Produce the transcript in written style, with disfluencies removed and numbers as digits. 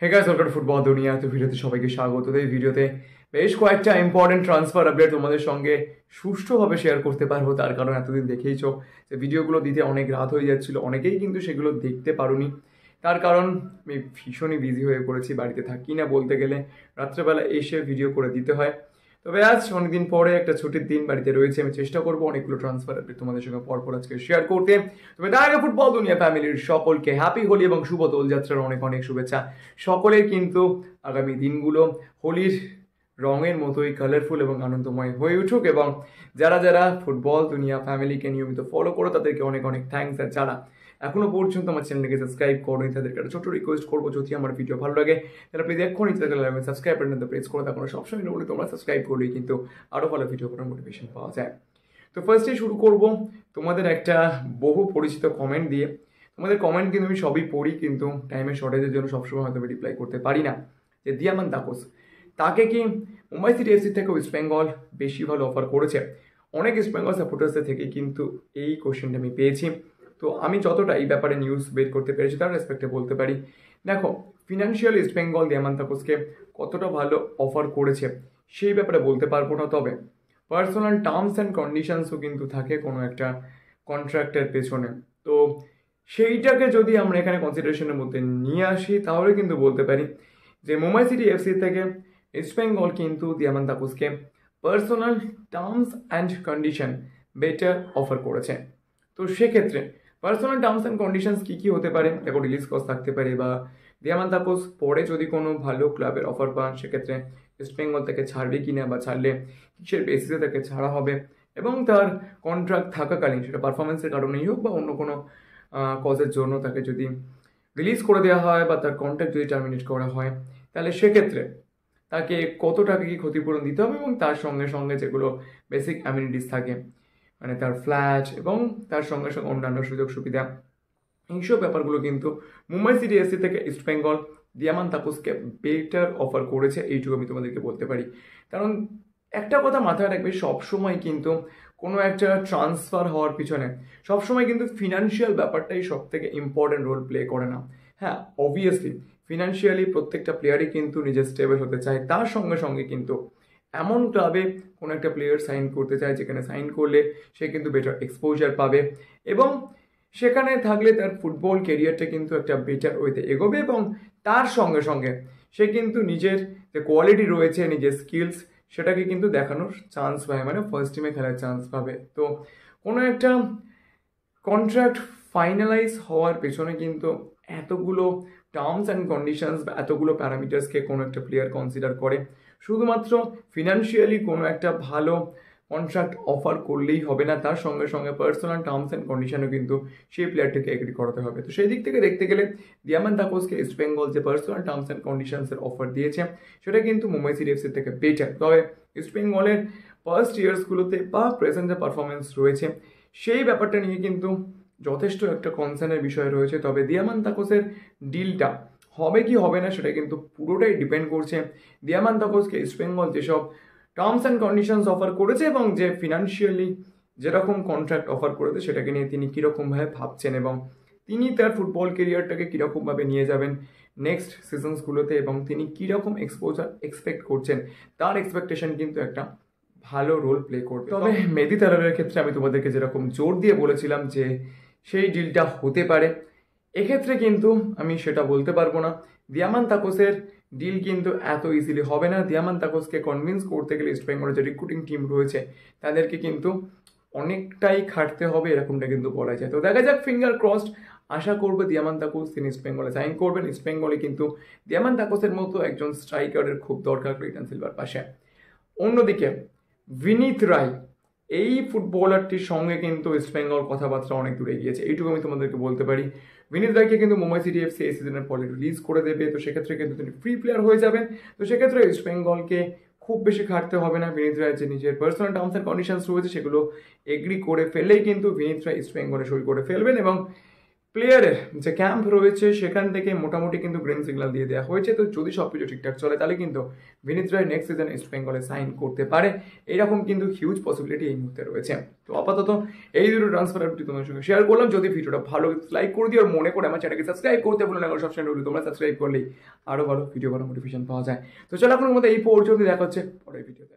Hey guys, welcome to football দুনিয়া। তো ভিডিওতে সবাইকে স্বাগত। এই ভিডিওতে বেশ কয়েকটা ইম্পর্টেন্ট ট্রান্সফার আপডেট তোমাদের সঙ্গে সুষ্ঠুভাবে শেয়ার করতে পারবো, তার কারণ এতদিন দেখেইছো যে ভিডিওগুলো দিতে অনেক রাত হয়ে যাচ্ছিল, অনেকেই কিন্তু সেগুলো দেখতে পারোনি। তার কারণ আমি ভীষণই বিজি হয়ে পড়েছি, বাড়িতে থাকি না বলতে গেলে, রাত্রেবেলা এসে ভিডিও করে দিতে হয়। তবে আজ অনেকদিন পরে একটা ছুটির দিন বাড়িতে রয়েছে, আমি চেষ্টা করবো অনেকগুলো ট্রান্সফার আপডেট তোমাদের সঙ্গে পরপর আজকে শেয়ার করতে। তবে তার আগে ফুটবল দুনিয়া ফ্যামিলির সকলকে হ্যাপি হোলি এবং শুভ দোলযাত্রার অনেক অনেক শুভেচ্ছা। সকলের কিন্তু আগামী দিনগুলো হোলির রঙের মতোই কালারফুল এবং আনন্দময় হয়ে উঠুক। এবং যারা যারা ফুটবল দুনিয়া ফ্যামিলিকে নিয়মিত ফলো করো তাদেরকে অনেক অনেক থ্যাঙ্কস। আর যারা এখনো পর্যন্ত আমার চ্যানেলকে সাবস্ক্রাইব করোনি তাদেরকে একটা ছোট রিকোয়েস্ট করবো, যদি আমার ভিডিও ভালো লাগে তাহলে প্লিজ এক্ষুনি সাবস্ক্রাইব বাটন প্রেস করে থাকো। সবসময় বলি তোমরা সাবস্ক্রাইব করলেই কিন্তু আরও ভালো ভিডিও করার মোটিভেশন পাওয়া যায়। তো ফার্স্টে শুরু করব তোমাদের একটা বহু পরিচিত কমেন্ট দিয়ে। তোমাদের কমেন্ট কিন্তু আমি সবই পড়ি, কিন্তু টাইমের শর্টেজের জন্য সবসময় হয়তো আমি রিপ্লাই করতে পারি না। যে দিয়ামান দাকোস, তাকে কি মুম্বাই সিটি এফসি থেকে ওয়েস্ট বেঙ্গল বেশি ভালো অফার করেছে? অনেক ইস্ট বেঙ্গল সাপোর্টার্সের থেকে কিন্তু এই কোশ্চেনটা আমি পেয়েছি। তো আমি যতটা এই ব্যাপারে নিউজ বের করতে পেরেছি তার রেসপেক্টে বলতে পারি, দেখো ফিনান্সিয়াল ইস্ট বেঙ্গল দিয়ামান দাকোসকে কতটা ভালো অফার করেছে সেই ব্যাপারে বলতে পারবো না। তবে পার্সোনাল টার্মস অ্যান্ড কন্ডিশনসও কিন্তু থাকে কোনো একটা কন্ট্রাক্টের পেছনে। তো সেইটাকে যদি আমরা এখানে কনসিডারেশনের মধ্যে নিয়ে আসি তাহলে কিন্তু বলতে পারি যে মুম্বাই সিটি এফসি থেকে ইস্ট বেঙ্গল কিন্তু দিয়ামান দাকুসকে personal terms and condition better offer করেছে। তো সেক্ষেত্রে পার্সোনাল টার্মস অ্যান্ড কন্ডিশনস কী কী হতে পারে? দেখো, রিলিজ কস্ট থাকতে পারে, বা দিয়ামান দাকুস পরে যদি কোনো ভালো ক্লাবের অফার পান সেক্ষেত্রে ইস্ট বেঙ্গল থেকে ছাড়বে কিনা, বা ছাড়লে কিসের বেসিসে তাকে ছাড়া হবে, এবং তার কন্ট্রাক্ট থাকাকালীন সেটা পারফরমেন্সের কারণেই হোক বা অন্য কোনো কজের জন্য তাকে যদি রিলিজ করে দেওয়া হয় বা তার কন্ট্রাক্ট যদি টার্মিনেট করা হয় তাহলে সেক্ষেত্রে তাকে কত টাকা কি ক্ষতিপূরণ দিতে হবে, এবং তার সঙ্গে সঙ্গে যেগুলো বেসিক অ্যামিনিটিস থাকে মানে তার ফ্ল্যাট এবং তার সঙ্গে সঙ্গে অন্যান্য সুযোগ সুবিধা, এইসব ব্যাপারগুলো কিন্তু মুম্বাই সিটি এফসি থেকে ইস্ট বেঙ্গল দিয়ামান তাকুসকে বেটার অফার করেছে, এইটুকু আমি তোমাদেরকে বলতে পারি। কারণ একটা কথা মাথায় রাখবে, সবসময় কিন্তু কোনো একটা ট্রান্সফার হওয়ার পিছনে সবসময় কিন্তু ফিনান্সিয়াল ব্যাপারটাই সব থেকে ইম্পর্টেন্ট রোল প্লে করে না। হ্যাঁ, অবভিয়াসলি ফিনান্সিয়ালি প্রত্যেকটা প্লেয়ারই কিন্তু নিজের স্টেবল হতে চায়, তার সঙ্গে সঙ্গে কিন্তু এমন ক্লাবে কোনো একটা প্লেয়ার সাইন করতে চায় যেখানে সাইন করলে সে কিন্তু বেটার এক্সপোজার পাবে, এবং সেখানে থাকলে তার ফুটবল কেরিয়ারটা কিন্তু একটা বেটার ওয়েতে এগোবে, এবং তার সঙ্গে সঙ্গে সে কিন্তু নিজের যে কোয়ালিটি রয়েছে, নিজের স্কিলস, সেটাকে কিন্তু দেখানোর চান্স পায়, মানে ফার্স্ট টিমে খেলার চান্স পাবে। তো কোনো একটা কন্ট্রাক্ট ফাইনালাইজ হওয়ার পেছনে কিন্তু এতগুলো টার্মস অ্যান্ড কন্ডিশনস বা এতগুলো প্যারামিটার্সকে কোনো একটা প্লেয়ার কনসিডার করে। শুধুমাত্র ফিনান্সিয়ালি কোনো একটা ভালো কন্ট্রাক্ট অফার করলেই হবে না, তার সঙ্গে সঙ্গে পার্সোনাল টার্মস অ্যান্ড কন্ডিশনও কিন্তু সেই প্লেয়ারটাকে এগ্রি করাতে হবে। তো সেই দিক থেকে দেখতে গেলে দিয়ামান দাকোসকে ইস্ট বেঙ্গল যে পার্সোনাল টার্মস অ্যান্ড কন্ডিশনসের অফার দিয়েছে সেটা কিন্তু মুম্বাই সিটি এফসি থেকে বেটার। তবে ইস্ট বেঙ্গলের ফার্স্ট ইয়ার্সগুলোতে বা প্রেজেন্ট যে পারফরমেন্স রয়েছে সেই ব্যাপারটা নিয়ে কিন্তু যথেষ্ট একটা কনসার্নের বিষয় রয়েছে। তবে দিয়ামান তাকোসের ডিলটা হবে কি হবে না সেটা কিন্তু পুরোটাই ডিপেন্ড করছে দিয়ামান তাকোসকে ইস্ট বেঙ্গল যেসব টার্মস অ্যান্ড কন্ডিশনস অফার করেছে এবং যে ফিনান্সিয়ালি যেরকম কন্ট্রাক্ট অফার করেছে সেটাকে নিয়ে তিনি কীরকমভাবে ভাবছেন, এবং তিনি তার ফুটবল কেরিয়ারটাকে কীরকমভাবে নিয়ে যাবেন নেক্সট সিজনসগুলোতে, এবং তিনি কীরকম এক্সপোজার এক্সপেক্ট করছেন তার এক্সপেকটেশন কিন্তু একটা ভালো রোল প্লে করবে। তবে মেহেদী তারারের ক্ষেত্রে আমি তোমাদেরকে যেরকম জোর দিয়ে বলেছিলাম যে সেই ডিলটা হতে পারে, এক্ষেত্রে কিন্তু আমি সেটা বলতে পারবো না। দিয়ামান তাকোসের ডিল কিন্তু এত ইজিলি হবে না। দিয়ামান তাকোসকে কনভিন্স করতে গেলে ইস্ট বেঙ্গলের যে রিক্রুটিং টিম রয়েছে তাদেরকে কিন্তু অনেকটাই খাটতে হবে, এরকমটা কিন্তু বলা যায়। তো দেখা যাক, ফিঙ্গার ক্রসড। আশা করবো দিয়ামান তাকোস তিনি ইস্ট বেঙ্গলে সাইন করবেন। ইস্ট বেঙ্গলে কিন্তু দিয়ামান তাকোসের মতো একজন স্ট্রাইকারের খুব দরকার ক্লিটন সিলভার পাশে। অন্যদিকে বিনীত রায়, এই ফুটবলারটির সঙ্গে কিন্তু ইস্ট বেঙ্গল কথাবার্তা অনেক দূরে গিয়েছে, এইটুকু আমি তোমাদেরকে বলতে পারি। বিনীত রায়কে কিন্তু মুম্বাই সিটি এফসি এই সিজনের পরে রিলিজ করে দেবে, তো সেক্ষেত্রে কিন্তু তিনি ফ্রি প্লেয়ার হয়ে যাবেন। তো সেক্ষেত্রে ইস্ট বেঙ্গলকে খুব বেশি খাটতে হবে না। বিনীত রায়ের যে নিজের পার্সোনাল টার্মস অ্যান্ড কন্ডিশনস রয়েছে সেগুলো এগ্রি করে ফেললেই কিন্তু বিনীত রায় ইস্ট বেঙ্গলে সই করে ফেলবেন, এবং প্লেয়ারের যে ক্যাম্প রয়েছে সেখান থেকে মোটামুটি কিন্তু গ্রিন সিগন্যাল দিয়ে দেওয়া হয়েছে। তো যদি সব কিছু ঠিকঠাক চলে তাহলে কিন্তু বিনীত রায় নেক্সট সিজন ইস্ট বেঙ্গলে সাইন করতে পারে, এরকম কিন্তু হিউজ পসিবিলিটি এই মুহূর্তে রয়েছে। তো আপাতত এই দুটো ট্রান্সফার আপডেট তোমার সঙ্গে শেয়ার করলাম। যদি ভিডিওটা ভালো লাইক করে দিও আর মনে করে আমার চ্যানেলকে সাবস্ক্রাইব করতে ভুলো না, সবসময় রইল তোমরা সাবস্ক্রাইব করলেই আরও ভালো ভিডিও ভালো মোটিভেশন পাওয়া যায়। তো চলো এখন মধ্যে এই পর্যন্ত দেখা হচ্ছে পরের ভিডিওতে।